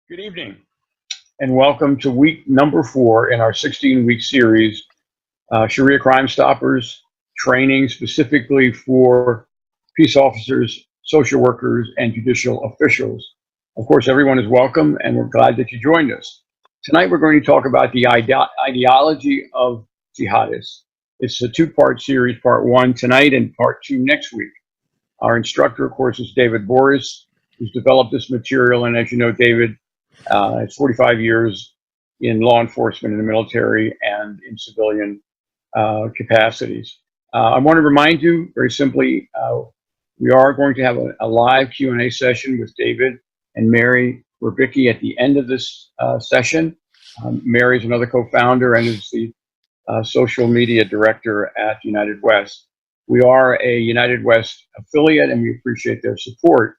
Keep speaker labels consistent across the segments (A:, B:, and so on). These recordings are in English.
A: Good evening, and welcome to week number 4 in our 16-week series, Sharia Crime Stoppers, training specifically for peace officers, social workers, and judicial officials. Of course, everyone is welcome, and we're glad that you joined us. Tonight, we're going to talk about the ideology of jihadists. It's a two-part series, part 1 tonight and part 2 next week. Our instructor, of course, is David Boris, who's developed this material, and as you know, David, it's 45 years in law enforcement, in the military, and in civilian capacities. I want to remind you very simply, we are going to have a live Q&A session with David and Mary Rubicki at the end of this session. Mary is another co-founder and is the social media director at United West. We are a United West affiliate, and we appreciate their support.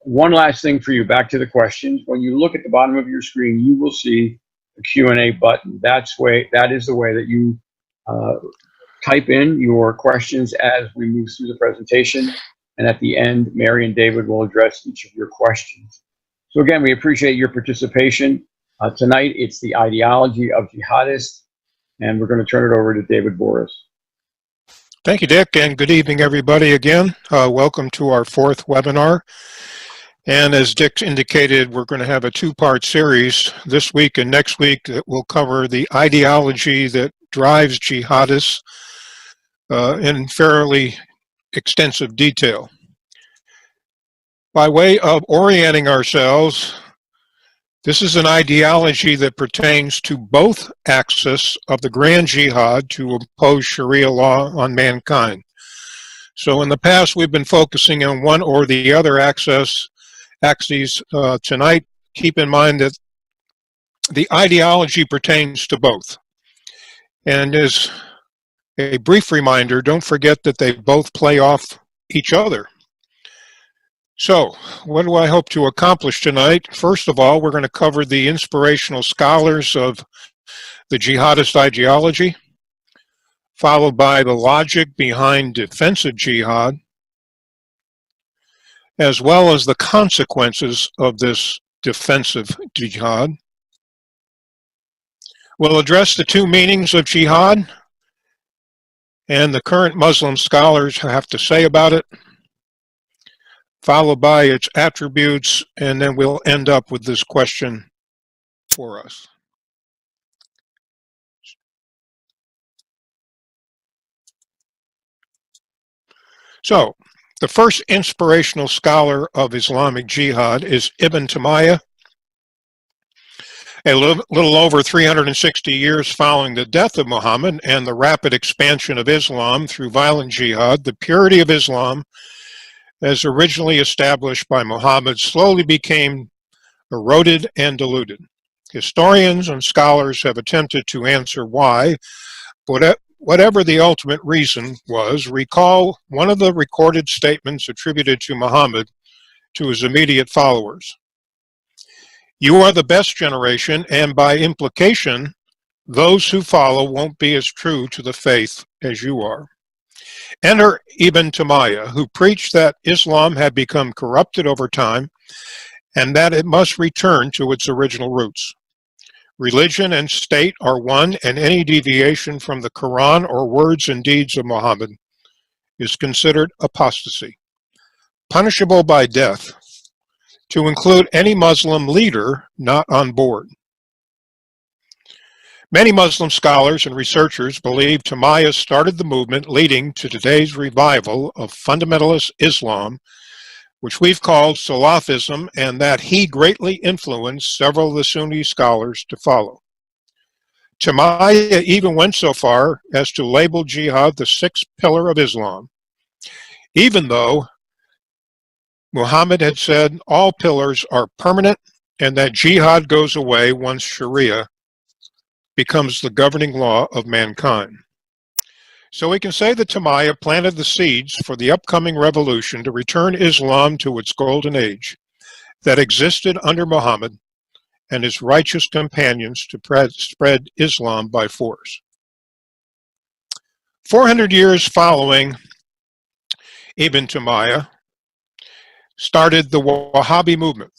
A: One last thing for you, back to the questions. When you look at the bottom of your screen, you will see a Q&A button. That is the way that you type in your questions as we move through the presentation. And at the end, Mary and David will address each of your questions. So again, we appreciate your participation. Tonight, it's the ideology of jihadists, and we're going to turn it over to David Boris.
B: Thank you, Dick, and good evening, everybody, again. Welcome to our 4th webinar. And as Dick indicated, we're going to have a two-part series this week and next week that will cover the ideology that drives jihadists in fairly extensive detail. By way of orienting ourselves, this is an ideology that pertains to both axes of the grand jihad to impose Sharia law on mankind. So in the past, we've been focusing on one or the other axes. Tonight, keep in mind that the ideology pertains to both. And as a brief reminder, don't forget that they both play off each other. So, what do I hope to accomplish tonight? First of all, we're going to cover the inspirational scholars of the jihadist ideology, followed by the logic behind defensive jihad, as well as the consequences of this defensive jihad. We'll address the two meanings of jihad and the current Muslim scholars have to say about it, followed by its attributes, and then we'll end up with this question for us. So, the first inspirational scholar of Islamic Jihad is Ibn Taymiyyah. A little over 360 years following the death of Muhammad and the rapid expansion of Islam through violent jihad, the purity of Islam, as originally established by Muhammad, slowly became eroded and diluted. Historians and scholars have attempted to answer why, but whatever the ultimate reason was, recall one of the recorded statements attributed to Muhammad to his immediate followers. You are the best generation, and by implication, those who follow won't be as true to the faith as you are. Enter Ibn Taymiyyah, who preached that Islam had become corrupted over time and that it must return to its original roots. Religion and state are one, and any deviation from the Quran or words and deeds of Muhammad is considered apostasy, punishable by death, to include any Muslim leader not on board. Many Muslim scholars and researchers believe Taymiyyah started the movement leading to today's revival of fundamentalist Islam, which we've called Salafism, and that he greatly influenced several of the Sunni scholars to follow. Taymiyyah even went so far as to label jihad the 6th pillar of Islam, even though Muhammad had said all pillars are permanent and that jihad goes away once Sharia becomes the governing law of mankind. So we can say that Taymiyyah planted the seeds for the upcoming revolution to return Islam to its golden age that existed under Muhammad and his righteous companions to spread Islam by force. 400 years following Ibn Taymiyyah started the Wahhabi movement.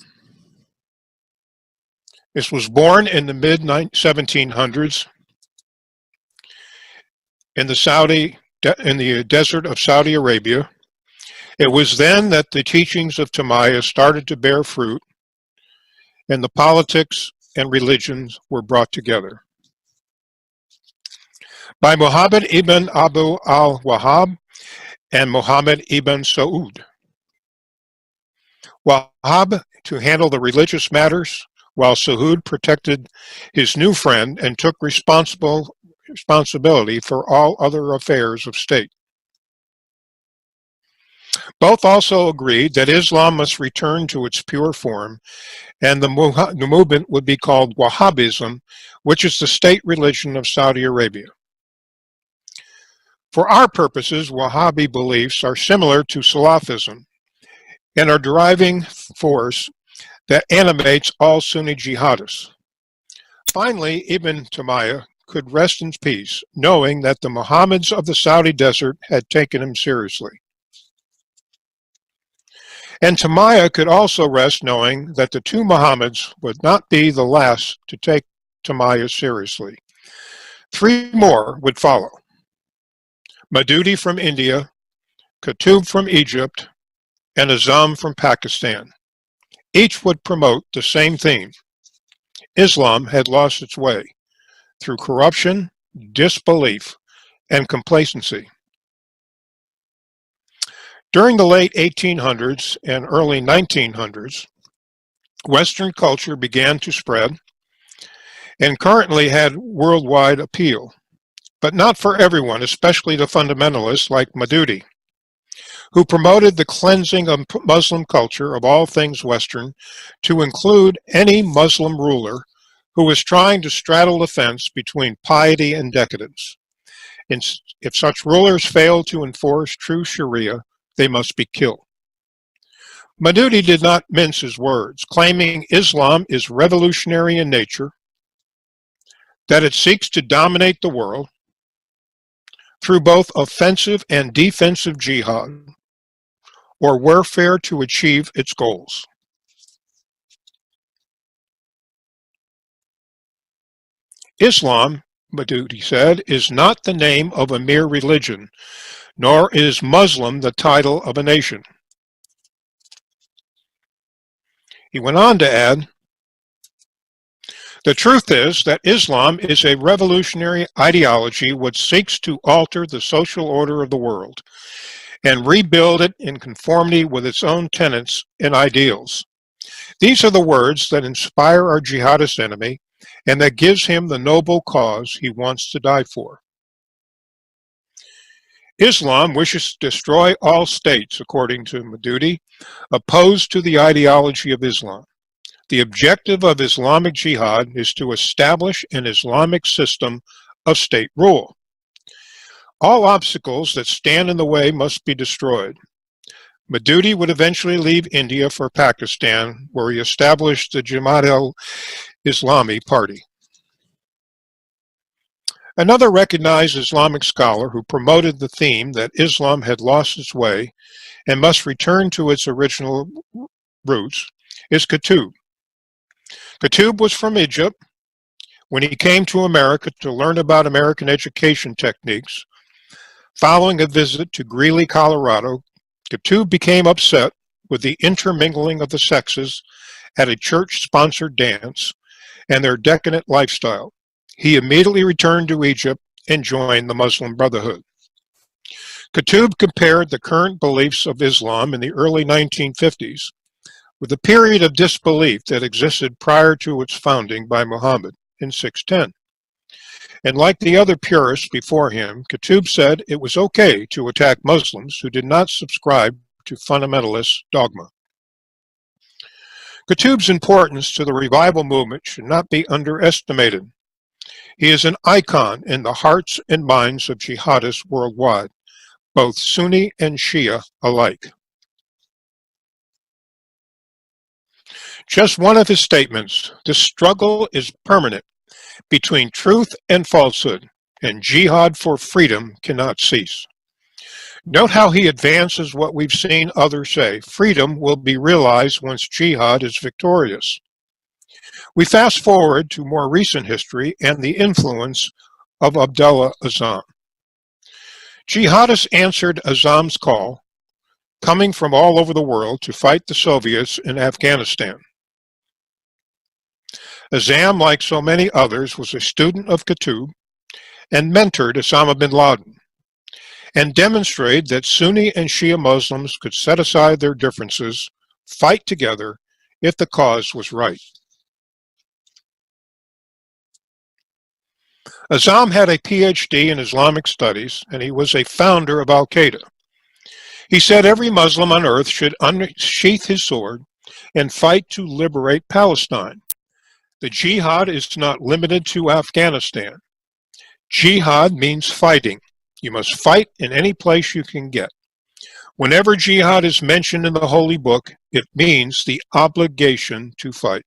B: This was born in the mid-1700s in the desert of Saudi Arabia. It was then that the teachings of Tamiya started to bear fruit, and the politics and religions were brought together. By Muhammad ibn Abu al-Wahhab and Muhammad ibn Saud. Wahhab to handle the religious matters, while Saud protected his new friend and took responsibility for all other affairs of state. Both also agreed that Islam must return to its pure form, and the movement would be called Wahhabism, which is the state religion of Saudi Arabia. For our purposes, Wahhabi beliefs are similar to Salafism and are driving force that animates all Sunni jihadists. Finally, Ibn Taymiyyah could rest in peace, knowing that the Muhammads of the Saudi desert had taken him seriously. And Taymiyyah could also rest knowing that the two Muhammads would not be the last to take Taymiyyah seriously. Three more would follow. Maududi from India, Qutb from Egypt, and Azam from Pakistan. Each would promote the same theme. Islam had lost its way through corruption, disbelief, and complacency. During the late 1800s and early 1900s, Western culture began to spread and currently had worldwide appeal, but not for everyone, especially the fundamentalists like Maududi, who promoted the cleansing of Muslim culture of all things Western to include any Muslim ruler who was trying to straddle the fence between piety and decadence. If such rulers failed to enforce true Sharia, they must be killed. Maududi did not mince his words, claiming Islam is revolutionary in nature, that it seeks to dominate the world through both offensive and defensive jihad, or warfare to achieve its goals. Islam, Maududi said, is not the name of a mere religion, nor is Muslim the title of a nation. He went on to add, the truth is that Islam is a revolutionary ideology which seeks to alter the social order of the world and rebuild it in conformity with its own tenets and ideals. These are the words that inspire our jihadist enemy and that gives him the noble cause he wants to die for. Islam wishes to destroy all states, according to Maududi, opposed to the ideology of Islam. The objective of Islamic Jihad is to establish an Islamic system of state rule. All obstacles that stand in the way must be destroyed. Maududi would eventually leave India for Pakistan, where he established the Jamaat al-Islami party. Another recognized Islamic scholar who promoted the theme that Islam had lost its way and must return to its original roots is Qutb. Qutb was from Egypt. When he came to America to learn about American education techniques, following a visit to Greeley, Colorado, Qutb became upset with the intermingling of the sexes at a church-sponsored dance and their decadent lifestyle. He immediately returned to Egypt and joined the Muslim Brotherhood. Qutb compared the current beliefs of Islam in the early 1950s with the period of disbelief that existed prior to its founding by Muhammad in 610. And like the other purists before him, Qutb said it was okay to attack Muslims who did not subscribe to fundamentalist dogma. Qutb's importance to the revival movement should not be underestimated. He is an icon in the hearts and minds of jihadists worldwide, both Sunni and Shia alike. Just one of his statements, "The struggle is permanent between truth and falsehood, and jihad for freedom cannot cease." Note how he advances what we've seen others say. Freedom will be realized once jihad is victorious. We fast forward to more recent history and the influence of Abdullah Azzam. Jihadists answered Azzam's call, coming from all over the world to fight the Soviets in Afghanistan. Azzam, like so many others, was a student of Qutb and mentored Osama bin Laden, and demonstrated that Sunni and Shia Muslims could set aside their differences, fight together if the cause was right. Azzam had a PhD in Islamic studies, and he was a founder of Al-Qaeda. He said every Muslim on earth should unsheath his sword and fight to liberate Palestine. The jihad is not limited to Afghanistan. Jihad means fighting. You must fight in any place you can get. Whenever jihad is mentioned in the Holy Book, it means the obligation to fight.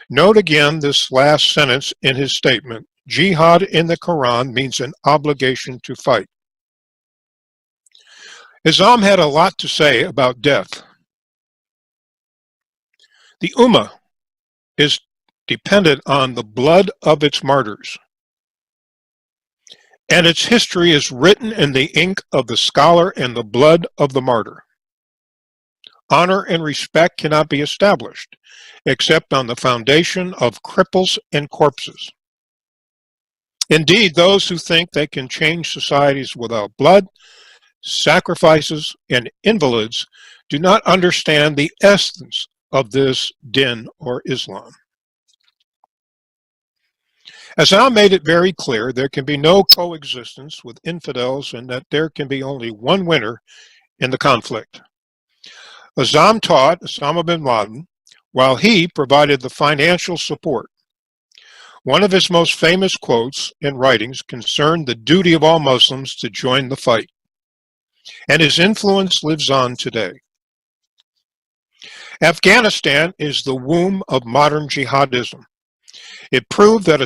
B: Note again this last sentence in his statement. Jihad in the Quran means an obligation to fight. Azzam had a lot to say about death. The Ummah is dependent on the blood of its martyrs, and its history is written in the ink of the scholar and the blood of the martyr. Honor and respect cannot be established except on the foundation of cripples and corpses. Indeed, those who think they can change societies without blood, sacrifices, and invalids do not understand the essence of this din or Islam. Azzam made it very clear there can be no coexistence with infidels and that there can be only one winner in the conflict. Azzam taught Osama bin Laden while he provided the financial support. One of his most famous quotes and writings concerned the duty of all Muslims to join the fight, and his influence lives on today. Afghanistan is the womb of modern jihadism. It proved that a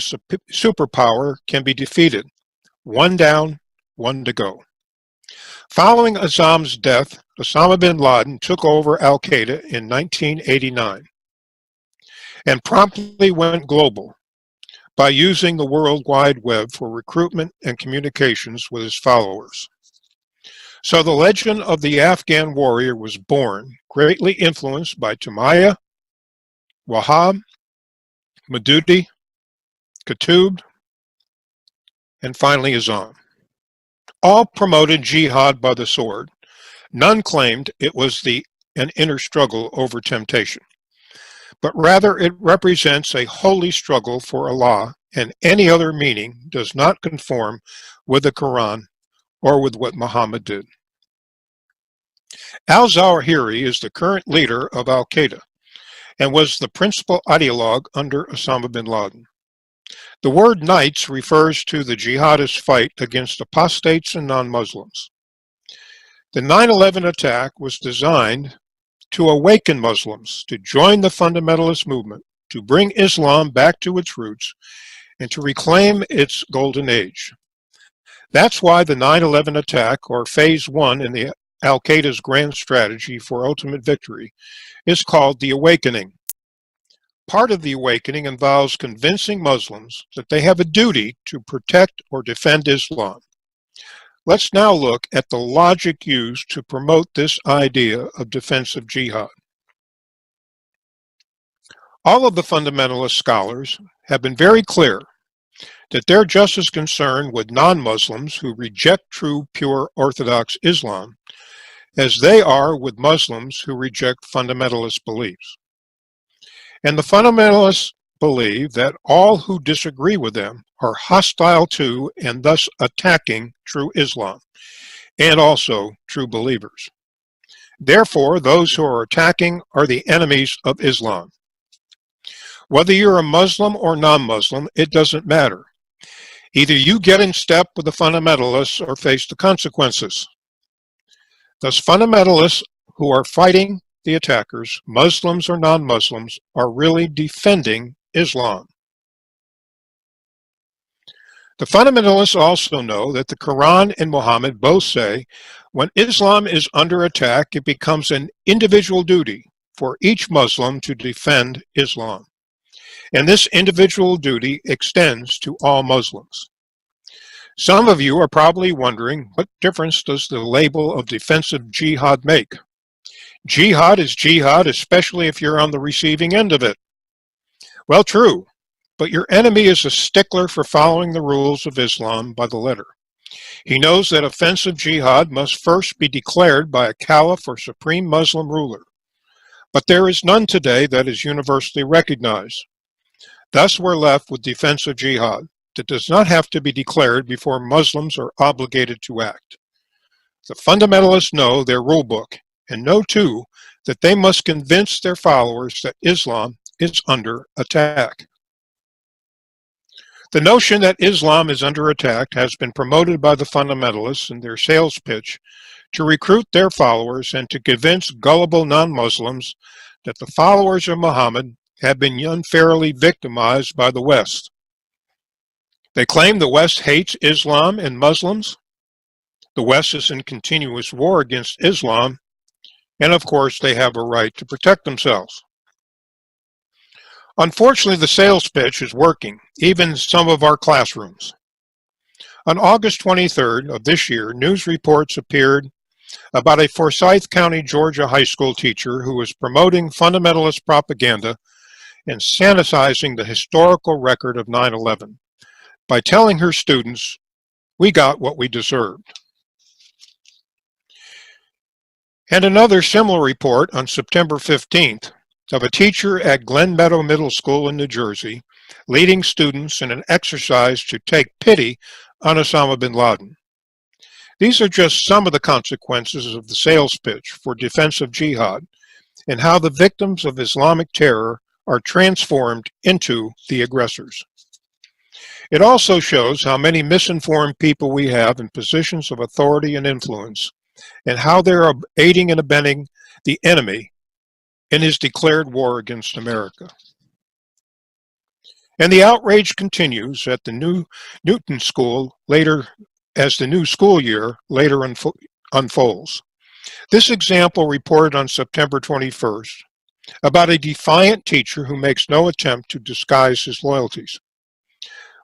B: superpower can be defeated. One down, one to go. Following Azzam's death, Osama bin Laden took over Al-Qaeda in 1989 and promptly went global by using the World Wide Web for recruitment and communications with his followers. So the legend of the Afghan warrior was born, greatly influenced by Tumayyah, Wahab, Madudi, Qutb, and finally Azzam. All promoted jihad by the sword. None claimed it was an inner struggle over temptation, but rather it represents a holy struggle for Allah, and any other meaning does not conform with the Quran or with what Muhammad did. Al-Zawahiri is the current leader of Al-Qaeda and was the principal ideologue under Osama bin Laden. The word knights refers to the jihadist fight against apostates and non-Muslims. The 9/11 attack was designed to awaken Muslims to join the fundamentalist movement, to bring Islam back to its roots, and to reclaim its golden age. That's why the 9/11 attack, or phase 1 in the Al-Qaeda's grand strategy for ultimate victory, is called the awakening. Part of the awakening involves convincing Muslims that they have a duty to protect or defend Islam. Let's now look at the logic used to promote this idea of defensive jihad. All of the fundamentalist scholars have been very clear that they're just as concerned with non-Muslims who reject true, pure Orthodox Islam as they are with Muslims who reject fundamentalist beliefs. And the fundamentalists believe that all who disagree with them are hostile to and thus attacking true Islam and also true believers. Therefore, those who are attacking are the enemies of Islam. Whether you're a Muslim or non-Muslim, it doesn't matter. Either you get in step with the fundamentalists or face the consequences. Thus, fundamentalists who are fighting the attackers, Muslims or non-Muslims, are really defending Islam. The fundamentalists also know that the Quran and Muhammad both say when Islam is under attack, it becomes an individual duty for each Muslim to defend Islam. and this individual duty extends to all Muslims. Some of you are probably wondering, what difference does the label of defensive jihad make? Jihad is jihad, especially if you're on the receiving end of it. Well, true, but your enemy is a stickler for following the rules of Islam by the letter. He knows that offensive jihad must first be declared by a caliph or supreme Muslim ruler. But there is none today that is universally recognized. Thus, we're left with defensive jihad that does not have to be declared before Muslims are obligated to act. The fundamentalists know their rule book and know, too, that they must convince their followers that Islam is under attack. The notion that Islam is under attack has been promoted by the fundamentalists in their sales pitch to recruit their followers and to convince gullible non-Muslims that the followers of Muhammad have been unfairly victimized by the West. They claim the West hates Islam and Muslims. The West is in continuous war against Islam, and of course they have a right to protect themselves. Unfortunately, the sales pitch is working, even in some of our classrooms. On August 23rd of this year, news reports appeared about a Forsyth County, Georgia high school teacher who was promoting fundamentalist propaganda and sanitizing the historical record of 9/11 by telling her students, "We got what we deserved." And another similar report on September 15th of a teacher at Glen Meadow Middle School in New Jersey leading students in an exercise to take pity on Osama bin Laden. These are just some of the consequences of the sales pitch for defensive jihad and how the victims of Islamic terror are transformed into the aggressors. It also shows how many misinformed people we have in positions of authority and influence and how they are aiding and abetting the enemy in his declared war against America. And the outrage continues at the new Newton School later as the new school year later unfolds. This example reported on September 21st about a defiant teacher who makes no attempt to disguise his loyalties.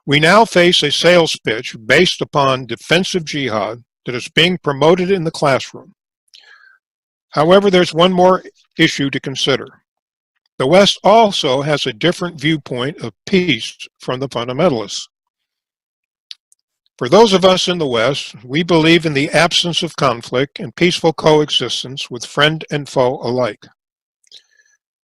B: We now face a sales pitch based upon defensive jihad that is being promoted in the classroom. However, there's one more issue to consider. The West also has a different viewpoint of peace from the fundamentalists. For those of us in the West, we believe in the absence of conflict and peaceful coexistence with friend and foe alike.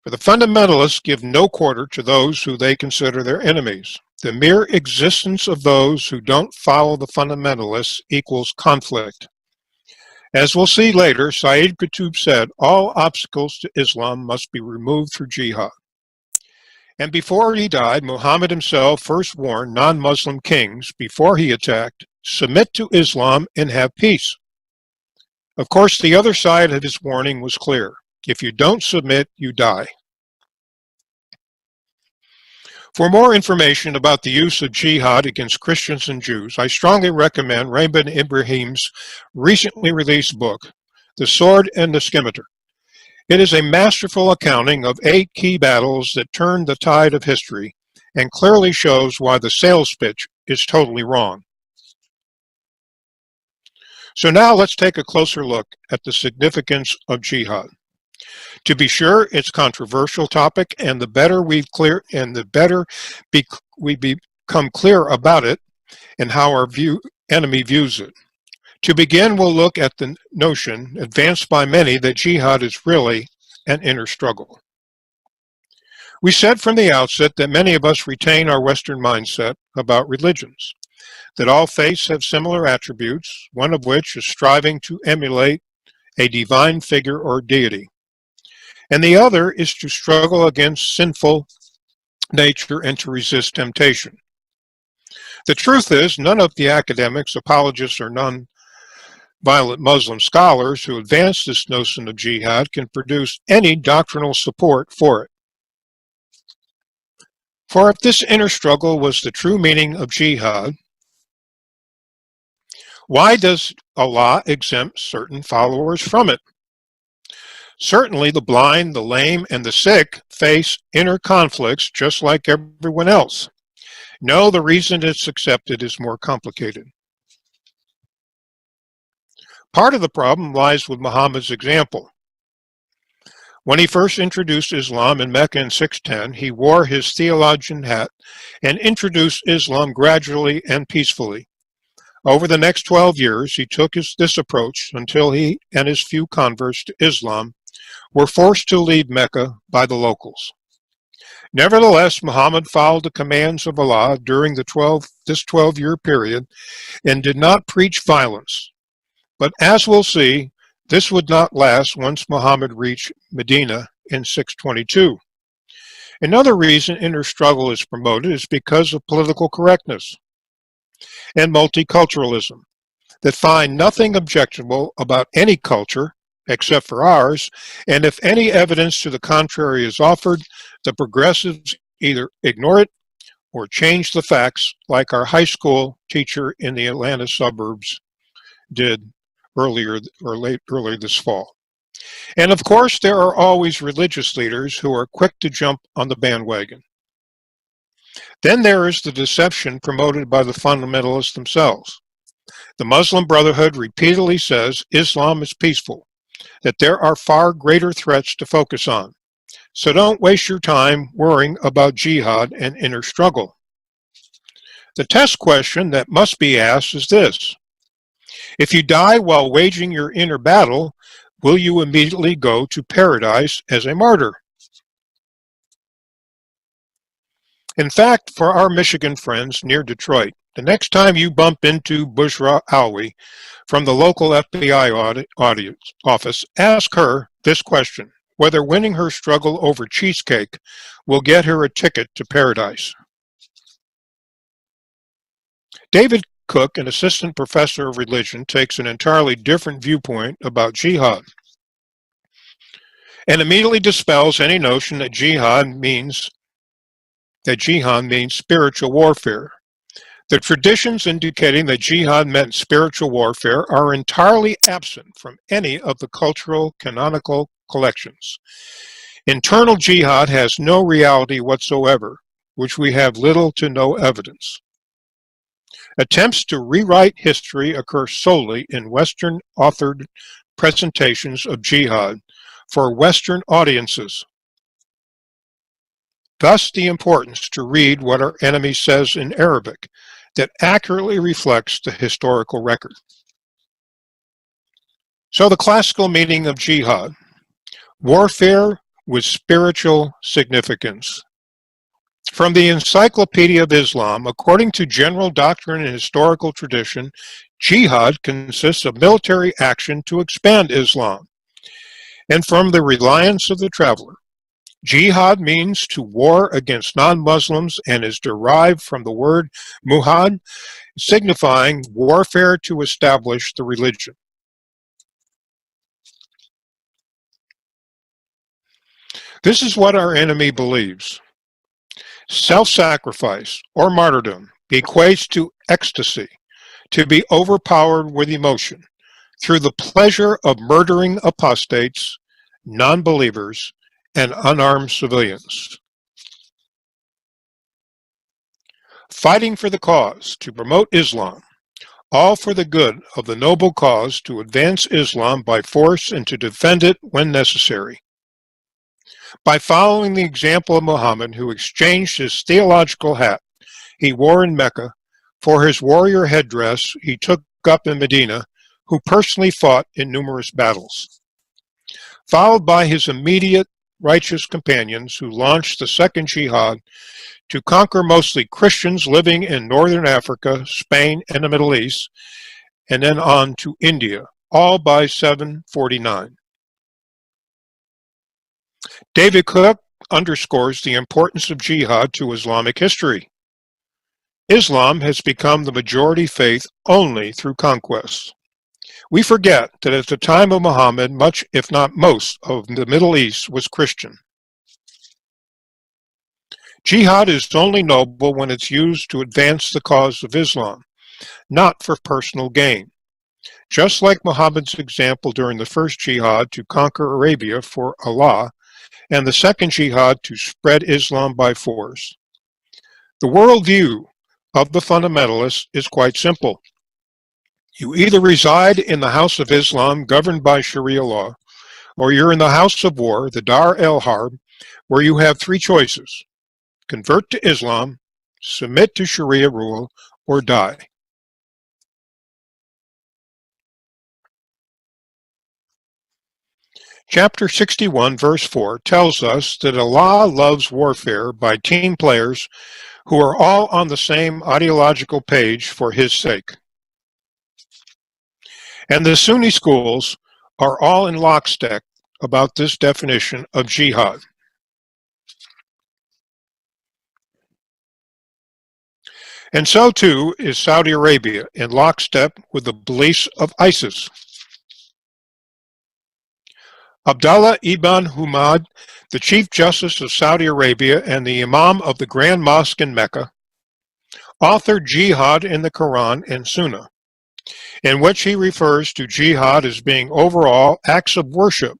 B: For the fundamentalists give no quarter to those who they consider their enemies. The mere existence of those who don't follow the fundamentalists equals conflict. As we'll see later, Sayyid Qutb said, all obstacles to Islam must be removed through jihad. And before he died, Muhammad himself first warned non-Muslim kings before he attacked, submit to Islam and have peace. Of course, the other side of his warning was clear. If you don't submit, you die. For more information about the use of jihad against Christians and Jews, I strongly recommend Rabin Ibrahim's recently released book, The Sword and the Scimitar. It is a masterful accounting of 8 key battles that turned the tide of history and clearly shows why the sales pitch is totally wrong. So now let's take a closer look at the significance of jihad. To be sure, it's a controversial topic, and the better we become clear about it and how our enemy views it. To begin, we'll look at the notion, advanced by many, that jihad is really an inner struggle. We said from the outset that many of us retain our Western mindset about religions, that all faiths have similar attributes, one of which is striving to emulate a divine figure or deity. And the other is to struggle against sinful nature and to resist temptation. The truth is, none of the academics, apologists, or non-violent Muslim scholars who advance this notion of jihad can produce any doctrinal support for it. For if this inner struggle was the true meaning of jihad, why does Allah exempt certain followers from it? Certainly the blind, the lame, and the sick face inner conflicts just like everyone else. No, the reason it's accepted is more complicated. Part of the problem lies with Muhammad's example. When he first introduced Islam in Mecca in 610, he wore his theologian hat and introduced Islam gradually and peacefully. Over the next 12 years, he took this approach until he and his few converts to Islam were forced to leave Mecca by the locals. Nevertheless, Muhammad followed the commands of Allah during this 12-year period and did not preach violence. But as we'll see, this would not last once Muhammad reached Medina in 622. Another reason inner struggle is promoted is because of political correctness and multiculturalism that find nothing objectionable about any culture except for ours, and if any evidence to the contrary is offered, the progressives either ignore it or change the facts like our high school teacher in the Atlanta suburbs did earlier this fall. And of course, there are always religious leaders who are quick to jump on the bandwagon. Then there is the deception promoted by the fundamentalists themselves. The Muslim Brotherhood repeatedly says Islam is peaceful, that there are far greater threats to focus on. So don't waste your time worrying about jihad and inner struggle. The test question that must be asked is this: if you die while waging your inner battle, will you immediately go to paradise as a martyr? In fact, for our Michigan friends near Detroit, the next time you bump into Bushra Alwi from the local FBI office, ask her this question: whether winning her struggle over cheesecake will get her a ticket to paradise. David Cook, an assistant professor of religion, takes an entirely different viewpoint about jihad and immediately dispels any notion that jihad means spiritual warfare. The traditions indicating that jihad meant spiritual warfare are entirely absent from any of the cultural canonical collections. Internal jihad has no reality whatsoever, which we have little to no evidence. Attempts to rewrite history occur solely in Western-authored presentations of jihad for Western audiences. Thus, the importance to read what our enemy says in Arabic that accurately reflects the historical record. So the classical meaning of jihad: warfare with spiritual significance. From the Encyclopedia of Islam, according to general doctrine and historical tradition, jihad consists of military action to expand Islam. And from the Reliance of the Traveler, jihad means to war against non-Muslims and is derived from the word muhad, signifying warfare to establish the religion. This is what our enemy believes. Self-sacrifice or martyrdom equates to ecstasy, to be overpowered with emotion, through the pleasure of murdering apostates, non-believers, and unarmed civilians. Fighting for the cause to promote Islam, all for the good of the noble cause to advance Islam by force and to defend it when necessary. By following the example of Muhammad, who exchanged his theological hat he wore in Mecca for his warrior headdress he took up in Medina, who personally fought in numerous battles. Followed by his immediate righteous companions who launched the second jihad to conquer mostly Christians living in northern Africa, Spain, and the Middle East, and then on to India, all by 749. David Cook underscores the importance of jihad to Islamic history. Islam has become the majority faith only through conquest. We forget that at the time of Muhammad, much, if not most, of the Middle East was Christian. Jihad is only noble when it's used to advance the cause of Islam, not for personal gain. Just like Muhammad's example during the first jihad to conquer Arabia for Allah and the second jihad to spread Islam by force. The worldview of the fundamentalists is quite simple. You either reside in the house of Islam governed by Sharia law, or you're in the house of war, the Dar el-Harb, where you have three choices: convert to Islam, submit to Sharia rule, or die. Chapter 61, verse 4 tells us that Allah loves warfare by team players who are all on the same ideological page for His sake. And the Sunni schools are all in lockstep about this definition of jihad. And so too is Saudi Arabia in lockstep with the beliefs of ISIS. Abdullah ibn Humad, the Chief Justice of Saudi Arabia and the Imam of the Grand Mosque in Mecca, authored Jihad in the Quran and Sunnah, in which he refers to jihad as being overall acts of worship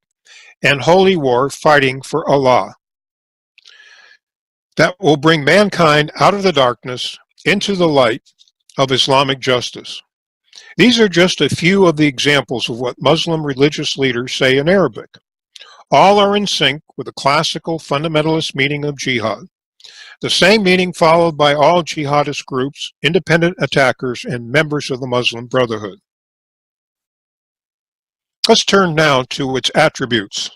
B: and holy war fighting for Allah that will bring mankind out of the darkness into the light of Islamic justice. These are just a few of the examples of what Muslim religious leaders say in Arabic. All are in sync with the classical fundamentalist meaning of jihad, the same meaning followed by all jihadist groups, independent attackers, and members of the Muslim Brotherhood. Let's turn now to its attributes.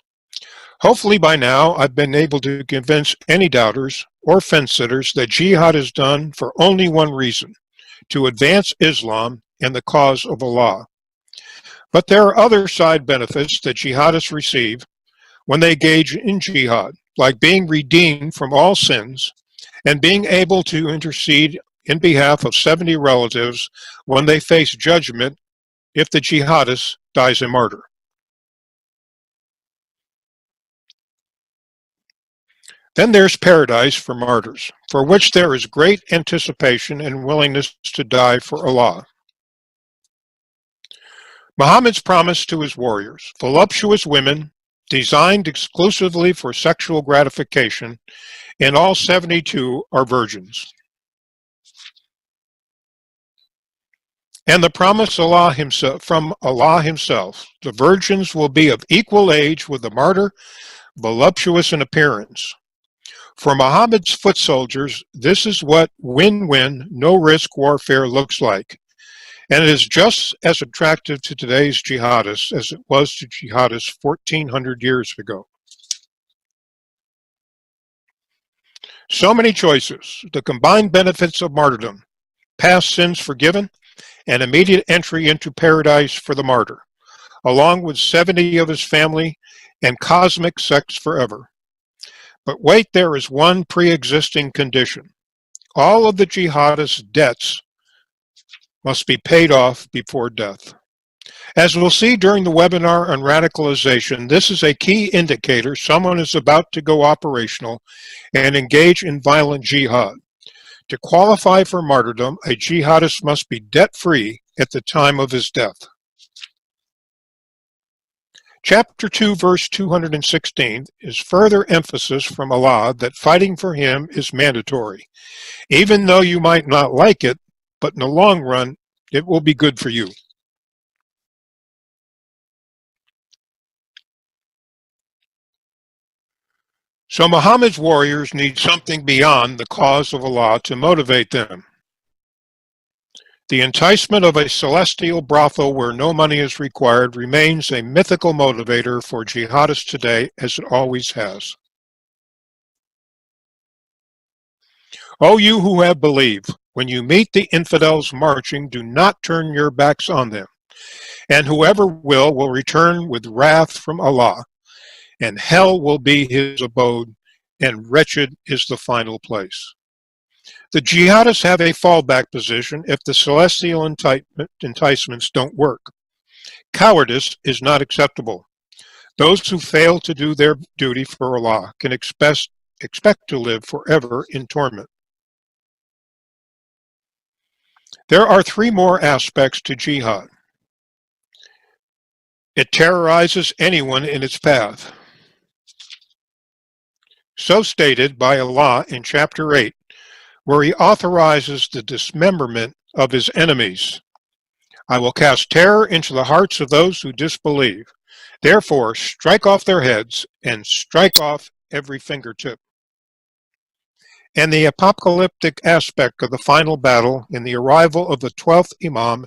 B: Hopefully by now I've been able to convince any doubters or fence-sitters that jihad is done for only one reason: to advance Islam and the cause of Allah. But there are other side benefits that jihadists receive when they engage in jihad, like being redeemed from all sins and being able to intercede in behalf of 70 relatives when they face judgment if the jihadist dies a martyr. Then there's paradise for martyrs, for which there is great anticipation and willingness to die for Allah. Muhammad's promise to his warriors: voluptuous women designed exclusively for sexual gratification, and all 72 are virgins. And the promise from Allah himself: the virgins will be of equal age with the martyr, voluptuous in appearance. For Muhammad's foot soldiers, this is what win-win, no-risk warfare looks like. And it is just as attractive to today's jihadists as it was to jihadists 1,400 years ago. So many choices: the combined benefits of martyrdom, past sins forgiven, and immediate entry into paradise for the martyr, along with 70 of his family and cosmic sex forever. But wait, there is one pre-existing condition: all of the jihadists' debts must be paid off before death. As we'll see during the webinar on radicalization, this is a key indicator someone is about to go operational and engage in violent jihad. To qualify for martyrdom, a jihadist must be debt-free at the time of his death. Chapter 2, verse 216 is further emphasis from Allah that fighting for Him is mandatory, even though you might not like it, but in the long run, it will be good for you. So Muhammad's warriors need something beyond the cause of Allah to motivate them. The enticement of a celestial brothel where no money is required remains a mythical motivator for jihadists today, as it always has. O you who have believed, when you meet the infidels marching, do not turn your backs on them. And whoever will return with wrath from Allah, and hell will be his abode, and wretched is the final place. The jihadists have a fallback position if the celestial enticements don't work. Cowardice is not acceptable. Those who fail to do their duty for Allah can expect to live forever in torment. There are three more aspects to jihad. It terrorizes anyone in its path. So stated by Allah in chapter 8, where he authorizes the dismemberment of his enemies. I will cast terror into the hearts of those who disbelieve. Therefore, strike off their heads and strike off every fingertip. And the apocalyptic aspect of the final battle in the arrival of the 12th Imam,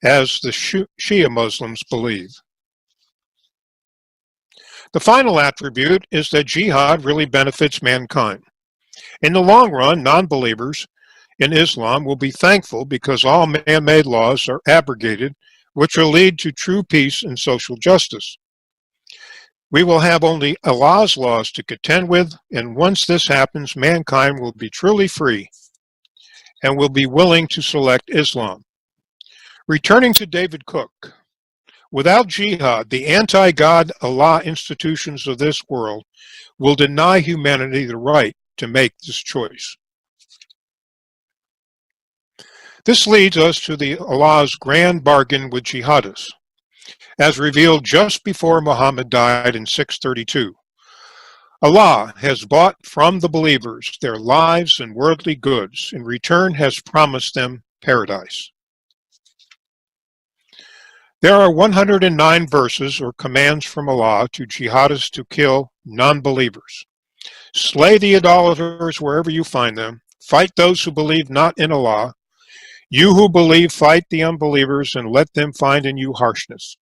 B: as the Shia Muslims believe. The final attribute is that jihad really benefits mankind. In the long run, non-believers in Islam will be thankful because all man-made laws are abrogated, which will lead to true peace and social justice. We will have only Allah's laws to contend with, and once this happens, mankind will be truly free and will be willing to select Islam. Returning to David Cook, without jihad, the anti-God Allah institutions of this world will deny humanity the right to make this choice. This leads us to Allah's grand bargain with jihadists, as revealed just before Muhammad died in 632. Allah has bought from the believers their lives and worldly goods, in return has promised them paradise. There are 109 verses or commands from Allah to jihadists to kill non-believers. Slay the idolaters wherever you find them. Fight those who believe not in Allah. You who believe, fight the unbelievers and let them find in you harshness.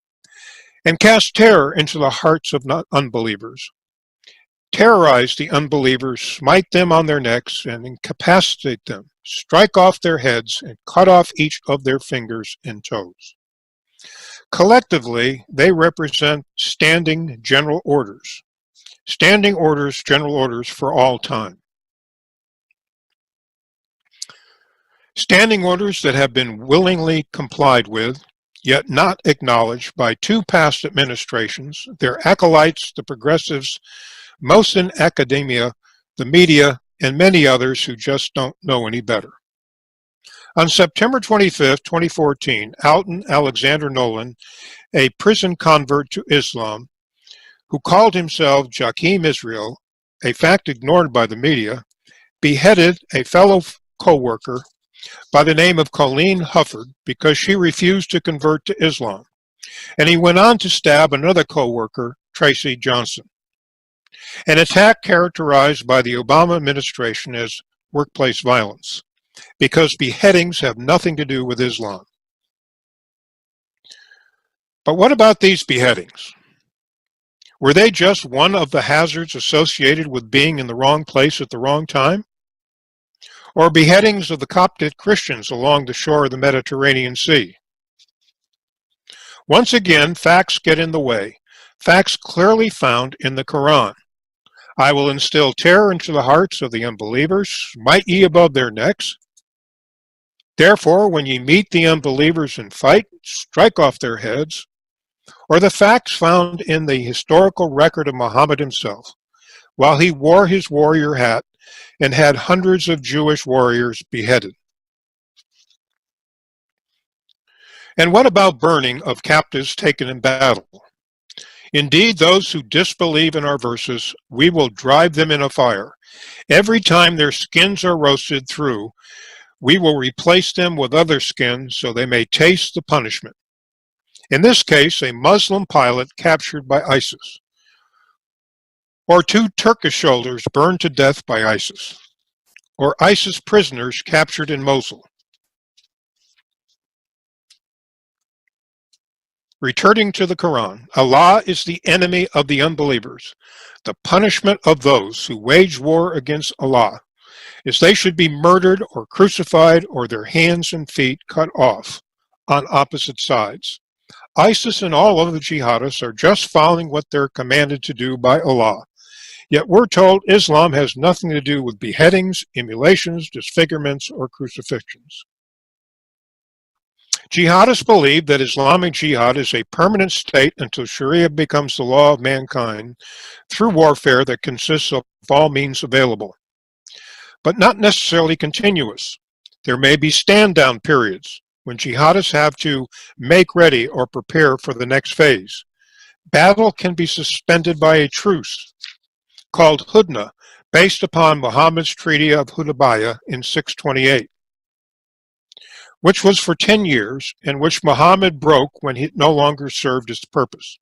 B: And cast terror into the hearts of unbelievers. Terrorize the unbelievers, smite them on their necks, and incapacitate them. Strike off their heads and cut off each of their fingers and toes. Collectively, they represent standing general orders. Standing orders, general orders for all time. Standing orders that have been willingly complied with, yet not acknowledged by two past administrations, their acolytes, the progressives, most in academia, the media, and many others who just don't know any better. On September 25, 2014, Alton Alexander Nolan, a prison convert to Islam, who called himself Jakim Israel, a fact ignored by the media, beheaded a fellow co-worker by the name of Colleen Hufford because she refused to convert to Islam. And he went on to stab another co-worker, Tracy Johnson. An attack characterized by the Obama administration as workplace violence, because beheadings have nothing to do with Islam. But what about these beheadings? Were they just one of the hazards associated with being in the wrong place at the wrong time? Or beheadings of the Coptic Christians along the shore of the Mediterranean Sea? Once again, facts get in the way. Facts clearly found in the Quran. I will instill terror into the hearts of the unbelievers, smite ye above their necks. Therefore, when ye meet the unbelievers in fight, strike off their heads. Or the facts found in the historical record of Muhammad himself, while he wore his warrior hat and had hundreds of Jewish warriors beheaded. And what about burning of captives taken in battle? Indeed, those who disbelieve in our verses, we will drive them in a fire. Every time their skins are roasted through, we will replace them with other skins so they may taste the punishment. In this case, a Muslim pilot captured by ISIS, or two Turkish soldiers burned to death by ISIS, or ISIS prisoners captured in Mosul. Returning to the Quran, Allah is the enemy of the unbelievers. The punishment of those who wage war against Allah is they should be murdered or crucified or their hands and feet cut off on opposite sides. ISIS and all other jihadists are just following what they're commanded to do by Allah. Yet we're told Islam has nothing to do with beheadings, immolations, disfigurements, or crucifixions. Jihadists believe that Islamic jihad is a permanent state until Sharia becomes the law of mankind through warfare that consists of all means available, but not necessarily continuous. There may be stand-down periods when jihadists have to make ready or prepare for the next phase. battle can be suspended by a truce called Hudna, based upon Muhammad's Treaty of Hudaybiyah in 628, which was for 10 years and which Muhammad broke when he no longer served its purpose.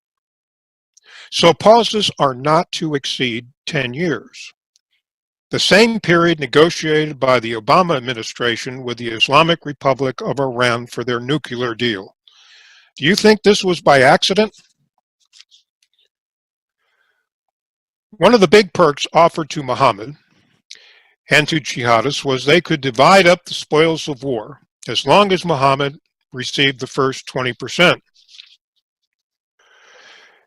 B: So pauses are not to exceed 10 years. The same period negotiated by the Obama administration with the Islamic Republic of Iran for their nuclear deal. Do you think this was by accident? One of the big perks offered to Muhammad and to jihadists was they could divide up the spoils of war as long as Muhammad received the first 20%.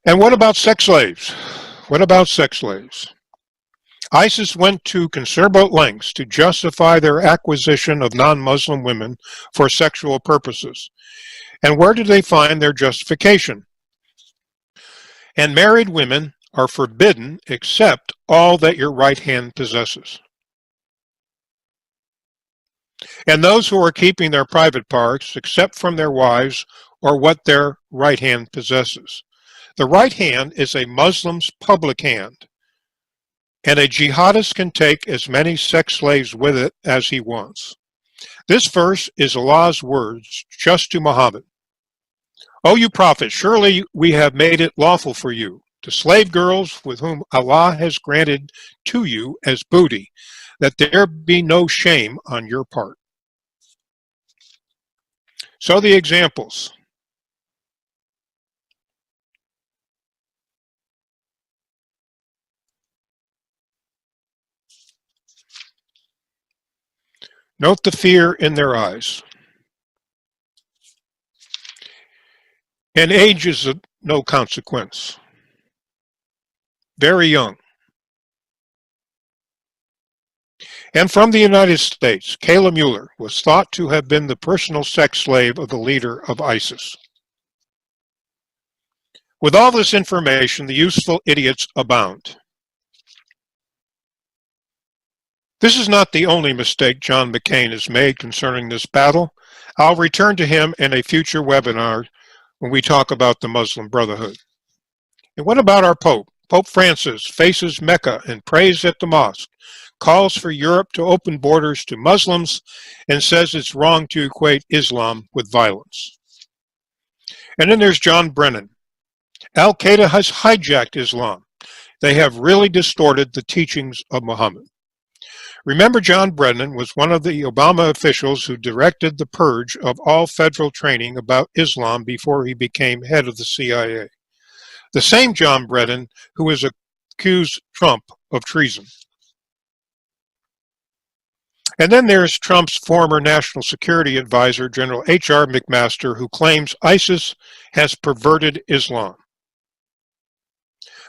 B: And what about sex slaves? What about sex slaves? ISIS went to considerable lengths to justify their acquisition of non-Muslim women for sexual purposes. And where did they find their justification? And married women are forbidden except all that your right hand possesses. And those who are keeping their private parts except from their wives or what their right hand possesses. The right hand is a Muslim's public hand, and a jihadist can take as many sex slaves with it as he wants. This verse is Allah's words just to Muhammad. O you prophet, surely we have made it lawful for you to slave girls with whom Allah has granted to you as booty, that there be no shame on your part. So the examples. Note the fear in their eyes. And age is of no consequence. Very young. And from the United States, Kayla Mueller was thought to have been the personal sex slave of the leader of ISIS. With all this information, the useful idiots abound. This is not the only mistake John McCain has made concerning this battle. I'll return to him in a future webinar when we talk about the Muslim Brotherhood. And what about our Pope? Pope Francis faces Mecca and prays at the mosque, calls for Europe to open borders to Muslims, and says it's wrong to equate Islam with violence. And then there's John Brennan. Al-Qaeda has hijacked Islam. They have really distorted the teachings of Muhammad. Remember, John Brennan was one of the Obama officials who directed the purge of all federal training about Islam before he became head of the CIA. The same John Brennan who has accused Trump of treason. And then there's Trump's former National Security Advisor, General H.R. McMaster, who claims ISIS has perverted Islam.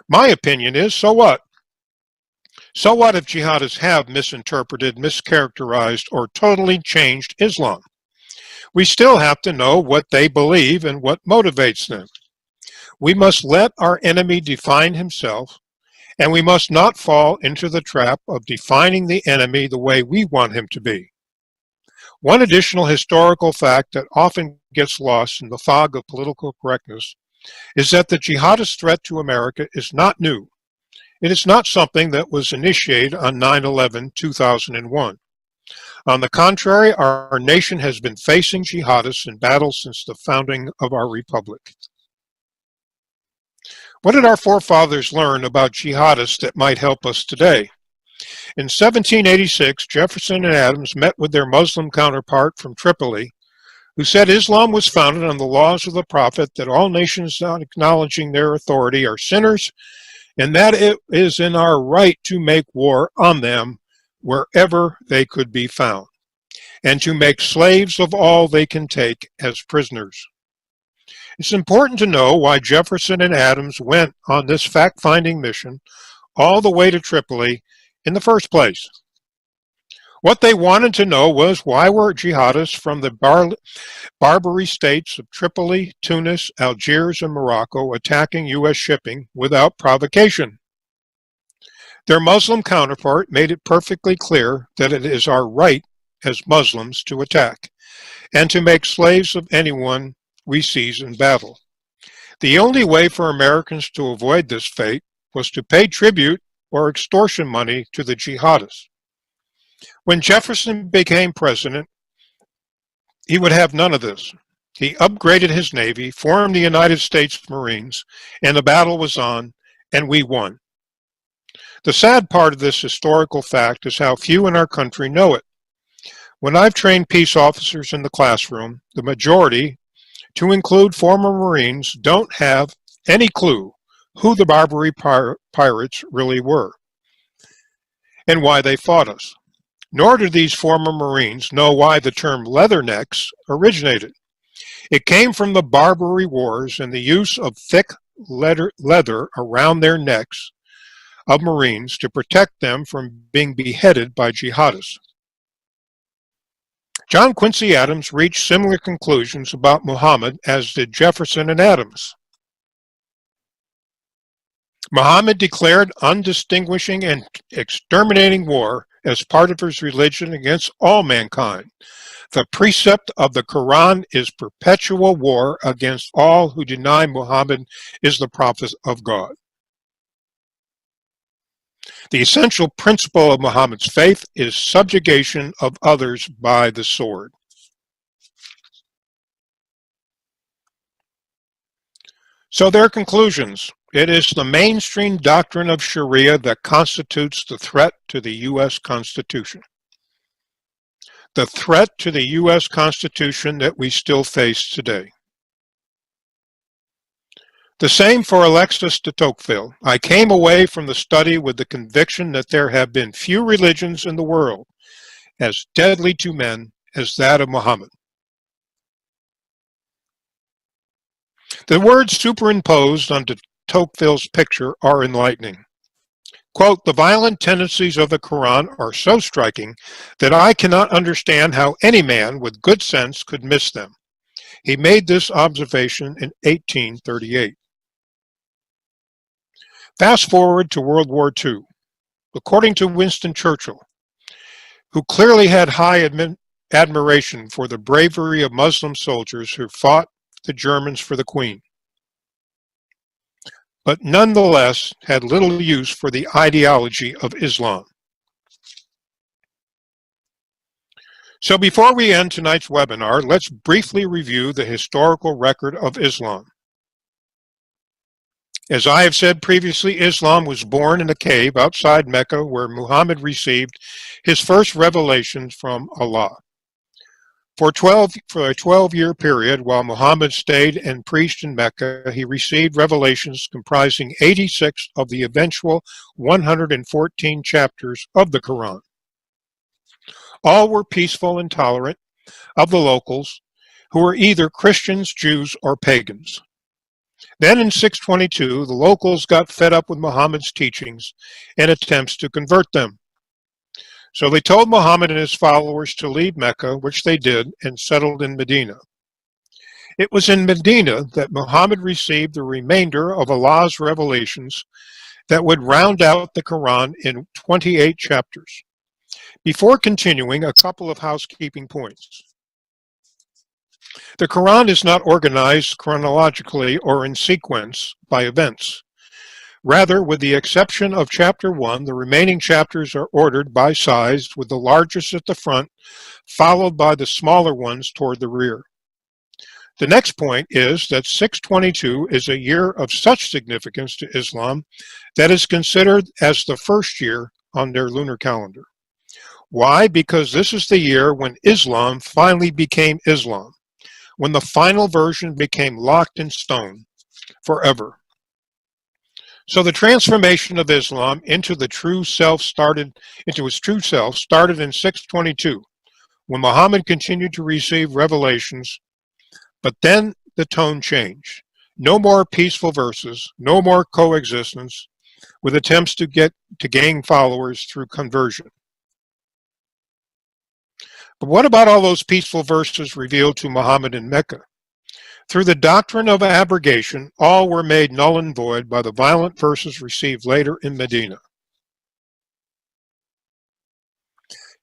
B: My opinion is, so what? So what if jihadists have misinterpreted, mischaracterized, or totally changed Islam? We still have to know what they believe and what motivates them. We must let our enemy define himself, and we must not fall into the trap of defining the enemy the way we want him to be. One additional historical fact that often gets lost in the fog of political correctness is that the jihadist threat to America is not new. It is not something that was initiated on 9/11/2001. On the contrary, our nation has been facing jihadists in battle since the founding of our republic. What did our forefathers learn about jihadists that might help us today? In 1786, Jefferson and Adams met with their Muslim counterpart from Tripoli, who said Islam was founded on the laws of the Prophet, that all nations not acknowledging their authority are sinners, and that it is in our right to make war on them wherever they could be found, and to make slaves of all they can take as prisoners. It's important to know why Jefferson and Adams went on this fact-finding mission all the way to Tripoli in the first place. What they wanted to know was, why were jihadists from the Barbary states of Tripoli, Tunis, Algiers, and Morocco attacking U.S. shipping without provocation? Their Muslim counterpart made it perfectly clear that it is our right as Muslims to attack and to make slaves of anyone we seize in battle. The only way for Americans to avoid this fate was to pay tribute or extortion money to the jihadists. When Jefferson became president, he would have none of this. He upgraded his Navy, formed the United States Marines, and the battle was on, and we won. The sad part of this historical fact is how few in our country know it. When I've trained peace officers in the classroom, the majority, to include former Marines, don't have any clue who the Barbary pirates really were and why they fought us. Nor do these former Marines know why the term leathernecks originated. It came from the Barbary Wars and the use of thick leather around their necks of Marines to protect them from being beheaded by jihadists. John Quincy Adams reached similar conclusions about Muhammad as did Jefferson and Adams. Muhammad declared undistinguishing and exterminating war as part of his religion against all mankind. The precept of the Quran is perpetual war against all who deny Muhammad is the prophet of God. The essential principle of Muhammad's faith is subjugation of others by the sword. So their conclusions. It is the mainstream doctrine of Sharia that constitutes the threat to the U.S. Constitution. The threat to the U.S. Constitution that we still face today. The same for Alexis de Tocqueville. I came away from the study with the conviction that there have been few religions in the world as deadly to men as that of Muhammad. The words superimposed on de Tocqueville's picture are enlightening. Quote, the violent tendencies of the Quran are so striking that I cannot understand how any man with good sense could miss them. He made this observation in 1838. Fast forward to World War II. According to Winston Churchill, who clearly had high admiration for the bravery of Muslim soldiers who fought the Germans for the Queen, but nonetheless had little use for the ideology of Islam. So before we end tonight's webinar, let's briefly review the historical record of Islam. As I have said previously, Islam was born in a cave outside Mecca where Muhammad received his first revelations from Allah. For a 12-year period, while Muhammad stayed and preached in Mecca, he received revelations comprising 86 of the eventual 114 chapters of the Quran. All were peaceful and tolerant of the locals, who were either Christians, Jews, or pagans. Then in 622, the locals got fed up with Muhammad's teachings and attempts to convert them. So they told Muhammad and his followers to leave Mecca, which they did, and settled in Medina. It was in Medina that Muhammad received the remainder of Allah's revelations that would round out the Quran in 28 chapters. Before continuing, a couple of housekeeping points. The Quran is not organized chronologically or in sequence by events. Rather, with the exception of chapter 1, the remaining chapters are ordered by size, with the largest at the front, followed by the smaller ones toward the rear. The next point is that 622 is a year of such significance to Islam that is considered as the first year on their lunar calendar. Why? Because this is the year when Islam finally became Islam, when the final version became locked in stone forever. So the transformation of Islam into its true self started in 622, when Muhammad continued to receive revelations, but then the tone changed. No more peaceful verses, no more coexistence, with attempts to gain followers through conversion. But what about all those peaceful verses revealed to Muhammad in Mecca? Through the doctrine of abrogation, all were made null and void by the violent verses received later in Medina.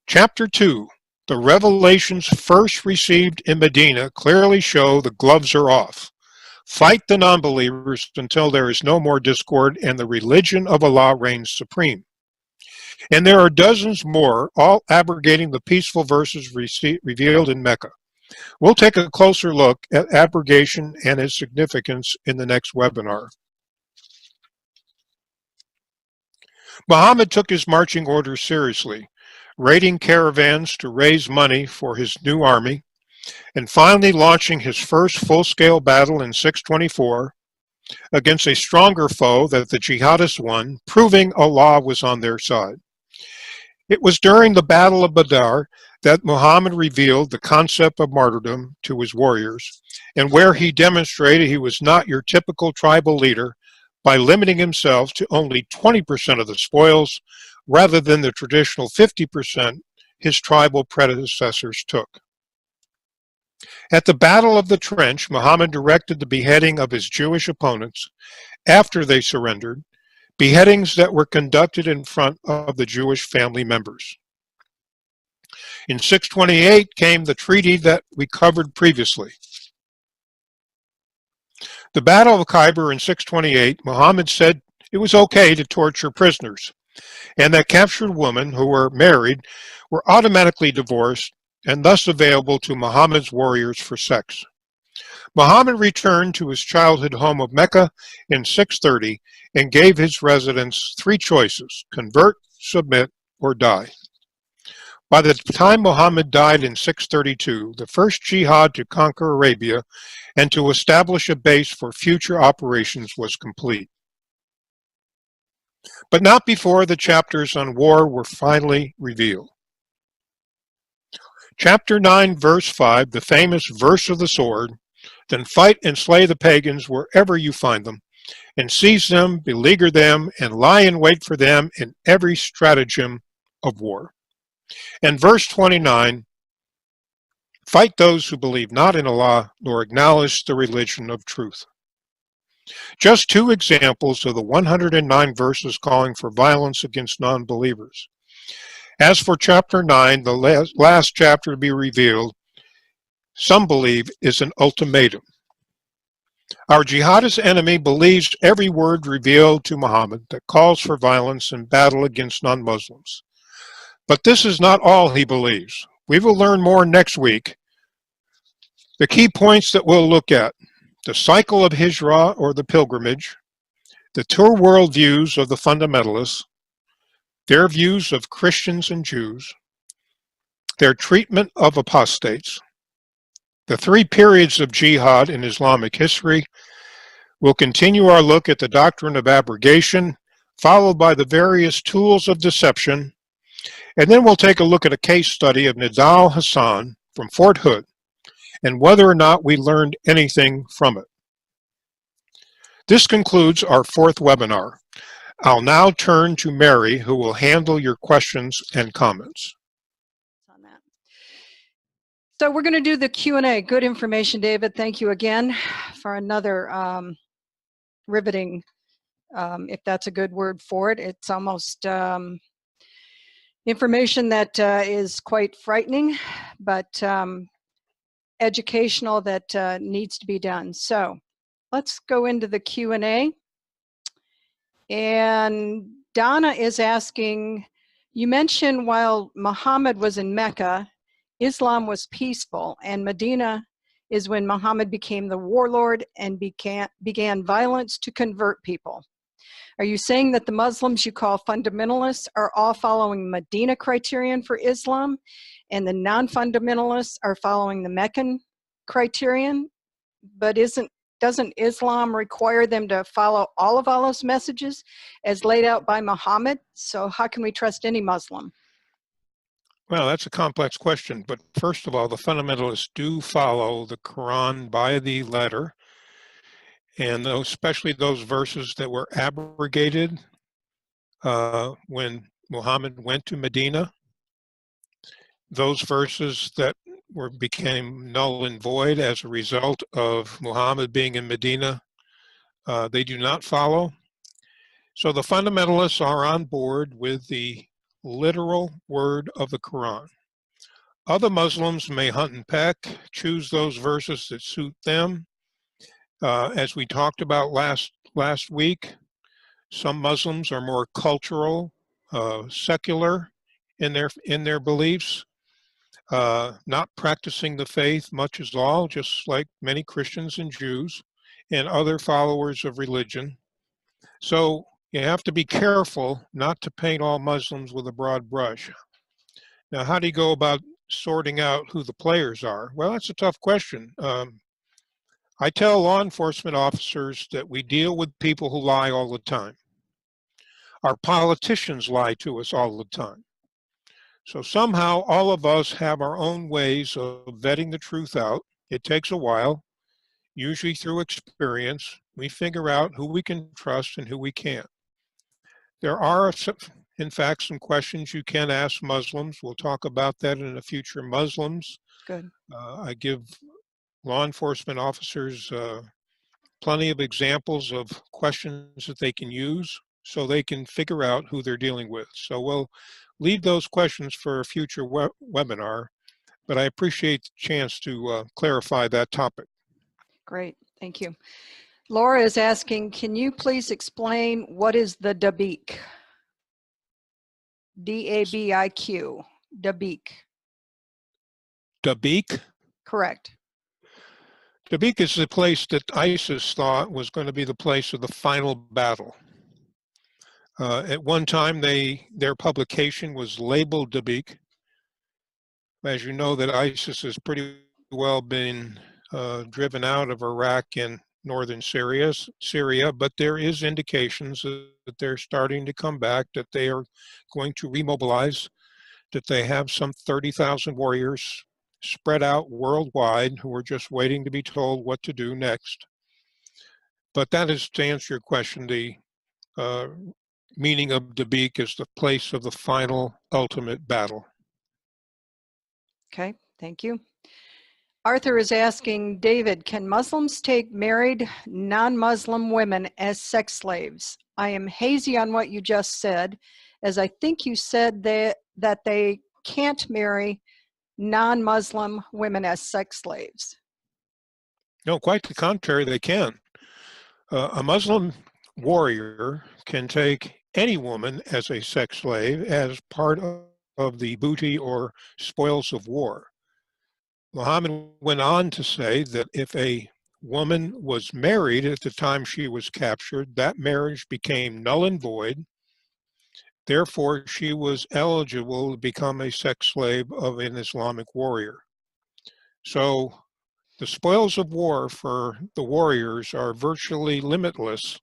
B: Chapter 2, the revelations first received in Medina clearly show the gloves are off. Fight the non-believers until there is no more discord and the religion of Allah reigns supreme. And there are dozens more, all abrogating the peaceful verses revealed in Mecca. We'll take a closer look at abrogation and its significance in the next webinar. Muhammad took his marching orders seriously, raiding caravans to raise money for his new army, and finally launching his first full-scale battle in 624 against a stronger foe that the jihadists won, proving Allah was on their side. It was during the Battle of Badr that Muhammad revealed the concept of martyrdom to his warriors, and where he demonstrated he was not your typical tribal leader by limiting himself to only 20% of the spoils rather than the traditional 50% his tribal predecessors took. At the Battle of the Trench, Muhammad directed the beheading of his Jewish opponents after they surrendered, beheadings that were conducted in front of the Jewish family members. In 628 came the treaty that we covered previously. The Battle of Khyber in 628, Muhammad said it was okay to torture prisoners, and that captured women who were married were automatically divorced and thus available to Muhammad's warriors for sex. Muhammad returned to his childhood home of Mecca in 630 and gave his residents three choices: convert, submit, or die. By the time Muhammad died in 632, the first jihad to conquer Arabia and to establish a base for future operations was complete. But not before the chapters on war were finally revealed. Chapter 9, verse 5, the famous verse of the sword, then fight and slay the pagans wherever you find them, and seize them, beleaguer them, and lie in wait for them in every stratagem of war. And verse 29, fight those who believe not in Allah nor acknowledge the religion of truth. Just two examples of the 109 verses calling for violence against non-believers. As for chapter 9, the last chapter to be revealed, some believe is an ultimatum. Our jihadist enemy believes every word revealed to Muhammad that calls for violence and battle against non-Muslims. But this is not all he believes. We will learn more next week. The key points that we'll look at: the cycle of Hijrah or the pilgrimage, the two worldviews of the fundamentalists, their views of Christians and Jews, their treatment of apostates, the three periods of jihad in Islamic history. We'll continue our look at the doctrine of abrogation, followed by the various tools of deception, and then we'll take a look at a case study of Nidal Hassan from Fort Hood and whether or not we learned anything from it. This concludes our fourth webinar. I'll now turn to Mary, who will handle your questions and comments.
C: On that. So we're going to do the Q&A. Good information, David. Thank you again for another riveting, if that's a good word for it. It's almost information that is quite frightening, but educational, that needs to be done. So let's go into the Q&A. And Donna is asking, you mentioned while Muhammad was in Mecca, Islam was peaceful, and Medina is when Muhammad became the warlord and began violence to convert people. Are you saying that the Muslims you call fundamentalists are all following Medina criterion for Islam, and the non-fundamentalists are following the Meccan criterion? But doesn't Islam require them to follow all of Allah's messages as laid out by Muhammad? So how can we trust any Muslim?
B: Well, that's a complex question, but first of all, the fundamentalists do follow the Quran by the letter, and especially those verses that were abrogated when Muhammad went to Medina. Those verses that became null and void as a result of Muhammad being in Medina, they do not follow. So the fundamentalists are on board with the literal word of the Quran. Other Muslims may hunt and peck, choose those verses that suit them, As we talked about last week, some Muslims are more cultural, secular in their beliefs, not practicing the faith much as all, just like many Christians and Jews and other followers of religion. So you have to be careful not to paint all Muslims with a broad brush. Now, how do you go about sorting out who the players are? Well, that's a tough question. I tell law enforcement officers that we deal with people who lie all the time. Our politicians lie to us all the time. So somehow all of us have our own ways of vetting the truth out. It takes a while, usually through experience. We figure out who we can trust and who we can't. There are, in fact, some questions you can ask Muslims. We'll talk about that in a future Muslims.
C: Good.
B: I give law enforcement officers plenty of examples of questions that they can use so they can figure out who they're dealing with. So we'll leave those questions for a future webinar, but I appreciate the chance to clarify that topic.
C: Great, thank you. Laura is asking, can you please explain what is the dabiq? D-A-B-I-Q, dabiq.
B: Dabiq?
C: Correct.
B: Dabiq is the place that ISIS thought was going to be the place of the final battle. At one time, their publication was labeled Dabiq. As you know, that ISIS has pretty well been driven out of Iraq and northern Syria, but there is indications that they're starting to come back, that they are going to remobilize, that they have some 30,000 warriors spread out worldwide who are just waiting to be told what to do next. But that is, to answer your question, the meaning of Dabiq is the place of the final ultimate battle.
C: Okay, thank you. Arthur is asking, David, can Muslims take married non-Muslim women as sex slaves? I am hazy on what you just said, as I think you said that they can't marry non-Muslim women as sex slaves.
B: No, quite the contrary, they can. A Muslim warrior can take any woman as a sex slave as part of the booty or spoils of war. Muhammad went on to say that if a woman was married at the time she was captured, that marriage became null and void. Therefore, she was eligible to become a sex slave of an Islamic warrior. So the spoils of war for the warriors are virtually limitless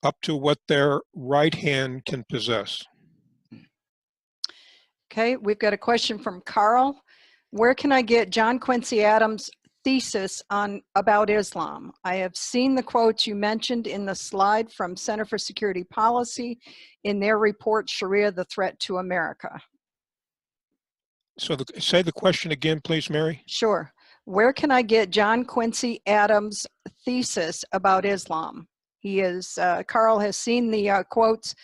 B: up to what their right hand can possess.
C: Okay, we've got a question from Carl. Where can I get John Quincy Adams' thesis about Islam? I have seen the quotes you mentioned in the slide from Center for Security Policy in their report, Sharia, the Threat to America.
B: So say the question again, please, Mary.
C: Sure. Where can I get John Quincy Adams' thesis about Islam? Carl has seen the quotes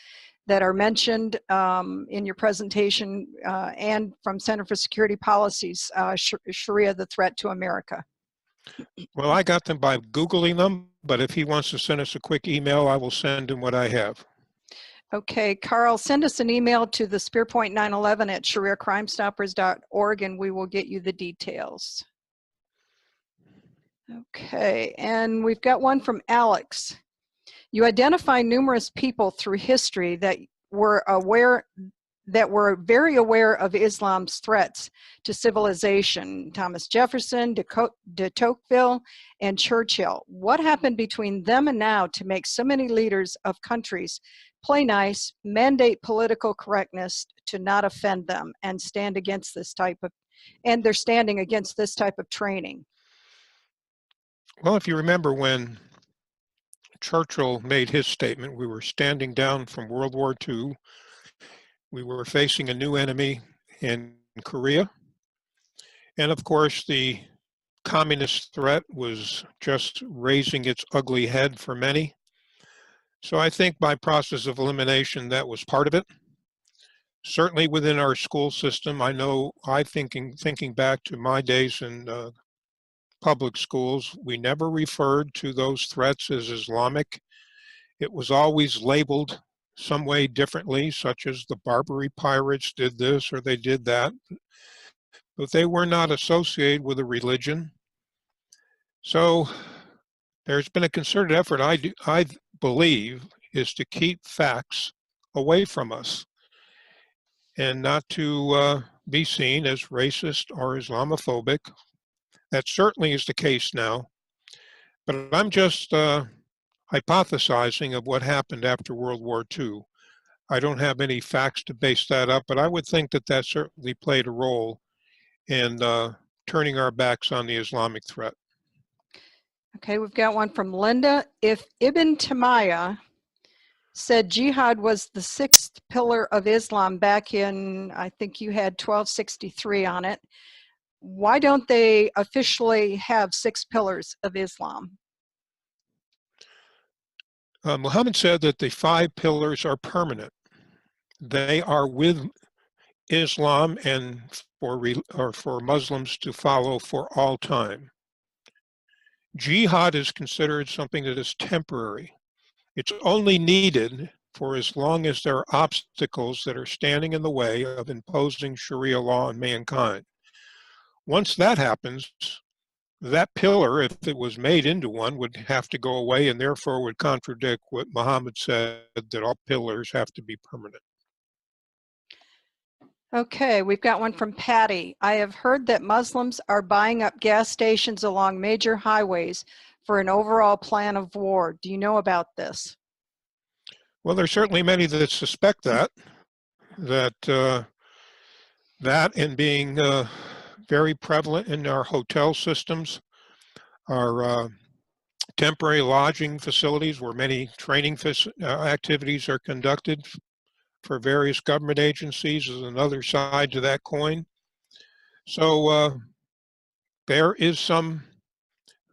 C: that are mentioned in your presentation and from Center for Security Policy's Sharia, the Threat to America.
B: Well, I got them by Googling them, but if he wants to send us a quick email, I will send him what I have.
C: Okay, Carl, send us an email to the spearpoint911@shariacrimestoppers.org and we will get you the details. Okay, and we've got one from Alex. You identify numerous people through history that were very aware of Islam's threats to civilization. Thomas Jefferson, de Tocqueville, and Churchill. What happened between them and now to make so many leaders of countries play nice, mandate political correctness to not offend them, and stand against this type of, and they're standing against this type of training?
B: Well, if you remember when Churchill made his statement, we were standing down from World War II. We were facing a new enemy in Korea. And of course, the communist threat was just raising its ugly head for many. So I think by process of elimination, that was part of it. Certainly within our school system, I know thinking back to my days in public schools, we never referred to those threats as Islamic. It was always labeled some way differently, such as the Barbary pirates did this or they did that, but they were not associated with a religion. So there's been a concerted effort, I believe, is to keep facts away from us and not to be seen as racist or Islamophobic. That certainly is the case now, but I'm just hypothesizing of what happened after World War II. I don't have any facts to base that up, but I would think that that certainly played a role in turning our backs on the Islamic threat.
C: Okay, we've got one from Linda. If Ibn Taymiyyah said jihad was the sixth pillar of Islam back in, I think you had 1263 on it, why don't they officially have 6 pillars of Islam?
B: Muhammad said that the 5 pillars are permanent. They are with Islam and for Muslims to follow for all time. Jihad is considered something that is temporary. It's only needed for as long as there are obstacles that are standing in the way of imposing Sharia law on mankind. Once that happens, that pillar, if it was made into one, would have to go away and therefore would contradict what Muhammad said, that all pillars have to be permanent.
C: Okay, we've got one from Patty. I have heard that Muslims are buying up gas stations along major highways for an overall plan of war. Do you know about this?
B: Well, there's certainly many that suspect that and being very prevalent in our hotel systems, our temporary lodging facilities where many training activities are conducted for various government agencies is another side to that coin. So there is some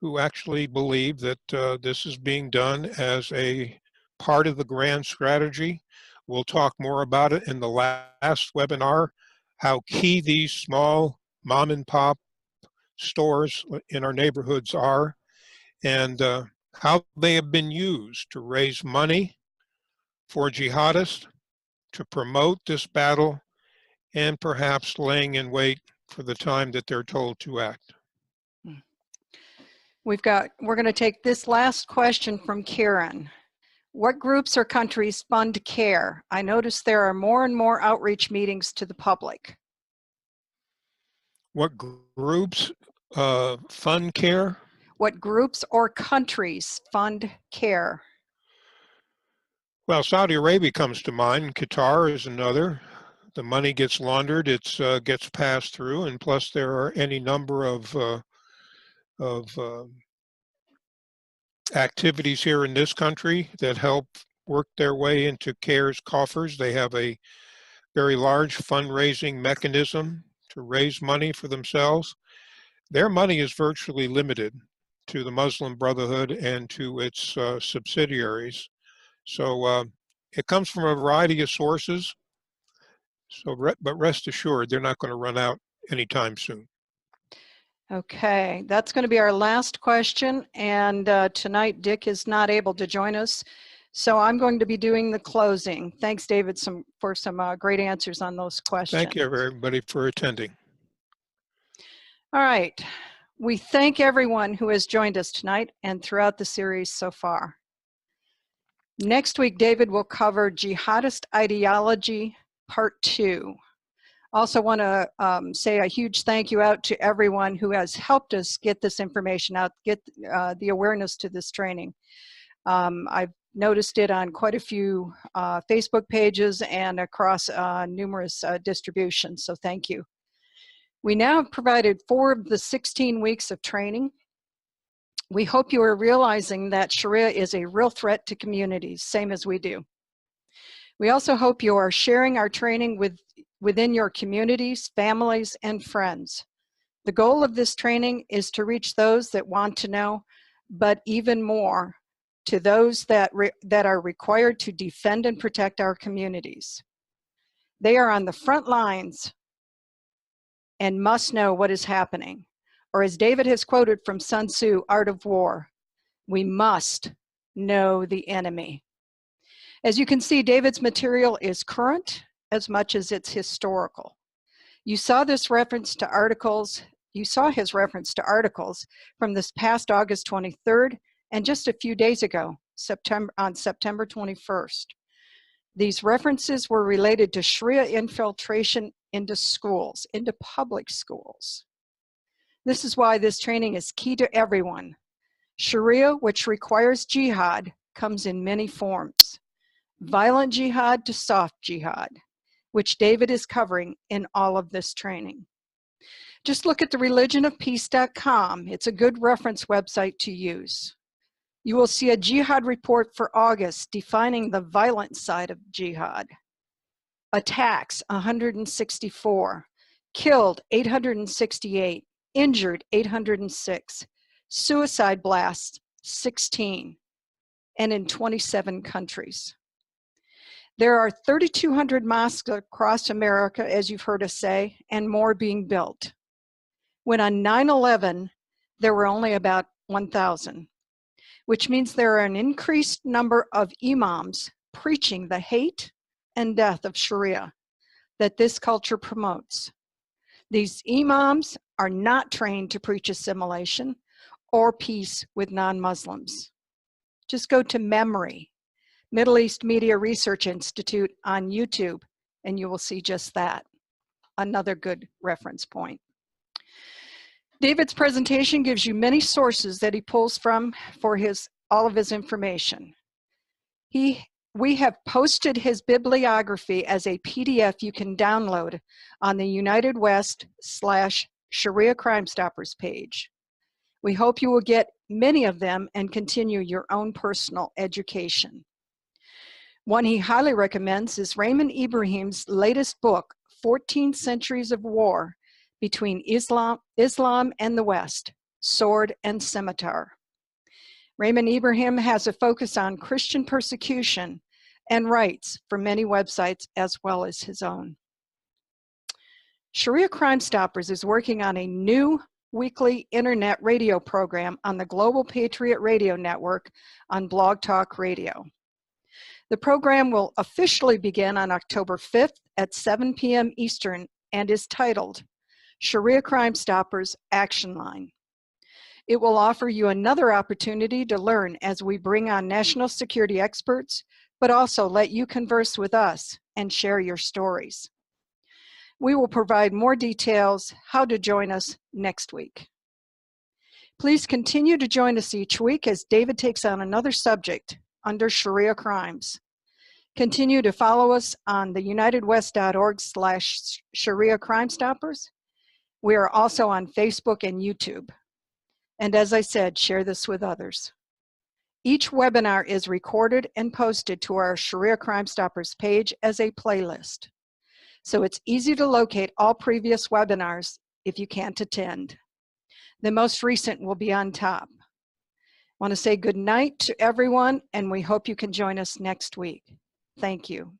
B: who actually believe that this is being done as a part of the grand strategy. We'll talk more about it in the last webinar, how key these small mom and pop stores in our neighborhoods are, and how they have been used to raise money for jihadists, to promote this battle, and perhaps laying in wait for the time that they're told to act.
C: We're going to take this last question from Karen. What groups or countries fund CARE? I notice there are more and more outreach meetings to the public.
B: What groups fund CARE?
C: What groups or countries fund CARE?
B: Well, Saudi Arabia comes to mind. Qatar is another. The money gets laundered, it gets passed through, and plus there are any number of activities here in this country that help work their way into CARE's coffers. They have a very large fundraising mechanism to raise money for themselves. Their money is virtually limited to the Muslim Brotherhood and to its subsidiaries. So it comes from a variety of sources. But rest assured, they're not going to run out anytime soon.
C: Okay, that's going to be our last question. And tonight, Dick is not able to join us. So I'm going to be doing the closing. Thanks, David, for some great answers on those questions.
B: Thank you, everybody, for attending.
C: All right. We thank everyone who has joined us tonight and throughout the series so far. Next week, David will cover Jihadist Ideology, Part 2. Also want to say a huge thank you out to everyone who has helped us get this information out, get the awareness to this training. I've noticed it on quite a few Facebook pages and across numerous distributions, so thank you. We now have provided 4 of the 16 weeks of training. We hope you are realizing that Sharia is a real threat to communities, same as we do. We also hope you are sharing our training within your communities, families, and friends. The goal of this training is to reach those that want to know, but even more, to those that are required to defend and protect our communities. They are on the front lines and must know what is happening. Or as David has quoted from Sun Tzu, Art of War, we must know the enemy. As you can see, David's material is current as much as it's historical. You saw this reference to articles, you saw his reference to articles from this past August 23rd and just a few days ago, on September 21st. These references were related to Sharia infiltration into schools, into public schools. This is why this training is key to everyone. Sharia, which requires jihad, comes in many forms. Violent jihad to soft jihad, which David is covering in all of this training. Just look at the religionofpeace.com. It's a good reference website to use. You will see a jihad report for August defining the violent side of jihad. Attacks, 164. Killed, 868. Injured, 806. Suicide blasts, 16. And in 27 countries. There are 3,200 mosques across America, as you've heard us say, and more being built. When on 9/11, there were only about 1,000, which means there are an increased number of imams preaching the hate and death of Sharia that this culture promotes. These imams are not trained to preach assimilation or peace with non-Muslims. Just go to Memory, Middle East Media Research Institute on YouTube, and you will see just that. Another good reference point. David's presentation gives you many sources that he pulls from for all of his information. We have posted his bibliography as a PDF you can download on the United West / Sharia Crime Stoppers page. We hope you will get many of them and continue your own personal education. One he highly recommends is Raymond Ibrahim's latest book, 14 Centuries of War Between Islam and the West, Sword and Scimitar. Raymond Ibrahim has a focus on Christian persecution and writes for many websites as well as his own. Sharia Crime Stoppers is working on a new weekly internet radio program on the Global Patriot Radio Network on Blog Talk Radio. The program will officially begin on October 5th at 7 p.m. Eastern and is titled Sharia Crime Stoppers Action Line. It will offer you another opportunity to learn as we bring on national security experts, but also let you converse with us and share your stories. We will provide more details how to join us next week. Please continue to join us each week as David takes on another subject under Sharia crimes. Continue to follow us on the unitedwest.org / Sharia Crime Stoppers. We are also on Facebook and YouTube. And as I said, share this with others. Each webinar is recorded and posted to our Sharia Crime Stoppers page as a playlist. So it's easy to locate all previous webinars if you can't attend. The most recent will be on top. I want to say good night to everyone, and we hope you can join us next week. Thank you.